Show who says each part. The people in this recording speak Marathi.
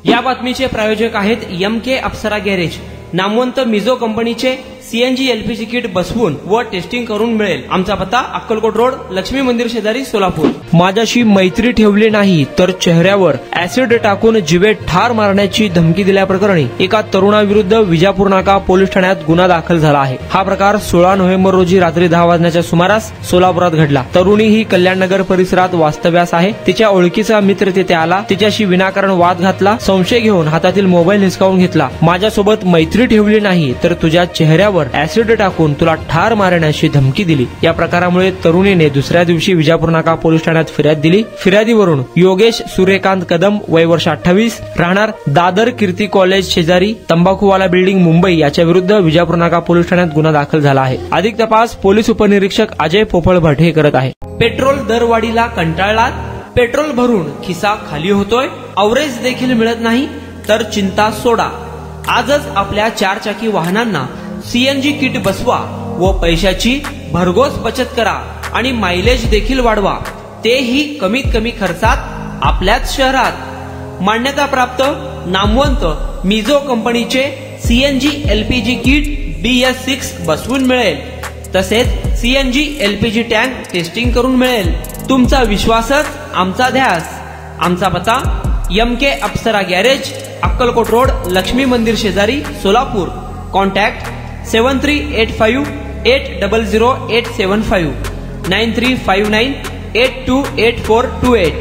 Speaker 1: या बातमीचे प्रायोजक आहेत एम.के. अप्सरा गॅरेज. नामवंत मिझो कंपनीचे सीएनजी एलपीजी किट बसवून व टेस्टिंग करून मिळेल. आमचा पत्ता अक्कलकोट रोड, लक्ष्मी मंदिर शेजारी, सोलापूर. माझ्याशी मैत्री ठेवली नाही तर चेहऱ्यावर ऍसिड टाकून जिवे ठार मारण्याची धमकी दिल्याप्रकरणी एका तरुणाविरुद्ध विजापूर नाका पोलीस ठाण्यात गुन्हा दाखल झाला आहे. हा प्रकार 16 नोव्हेंबर रोजी रात्री 10 वाजण्याच्या सुमारास सोलापुरात घडला. तरुणी ही कल्याणनगर परिसरात वास्तव्यास आहे. तिच्या ओळखीचा मित्र तिथे आला. तिच्याशी विनाकारण वाद घातला. संशय घेऊन हातातील मोबाईल हिसकावून घेतला. माझ्यासोबत मैत्री ठेवली नाही तर तुझ्या चेहऱ्यावर ऍसिड टाकून तुला ठार मारण्याची धमकी दिली. या प्रकारामुळे तरुणीने दुसऱ्या दिवशी विजापूर नाका पोलीस ठाण्यात फिर्याद दिली. फिर्यादीवरून योगेश सूर्यकांत कदम, वय वर्ष 28, राहणार दादर कीर्ती कॉलेज शेजारी, तंबाखूवाला बिल्डिंग, मुंबई याच्या विरुद्ध विजापूर नाका पोलीस ठाण्यात गुन्हा दाखल झाला आहे. अधिक तपास पोलीस उपनिरीक्षक अजय पोफळभट हे करत आहे. पेट्रोल दरवाढीला कंटाळलात? पेट्रोल भरून खिसा खाली होतोय? अवरेज देखील मिळत नाही? तर चिंता सोडा. आजच आपल्या 4 चाकी वाहनांना सीएनजी किट बसवा व पैशाची भरघोस बचत करा आणि मायलेज देखील वाढवा, तेही कमीत कमी खर्चात आपल्याच शहरात. मान्यता प्राप्त नामवंत मिझो कंपनीचे सीएनजी एलपीजी किट BS6 बसवून मिळेल. तसेच सीएनजी एलपीजी टँक टेस्टिंग करून मिळेल. तुमचा विश्वासच आमचा ध्यास. आमचा पत्ता एम.के. अप्सरा गॅरेज, अक्कलकोट रोड, लक्ष्मी मंदिर शेजारी, सोलापूर. कॉन्टॅक्ट 7385800875 9359828428.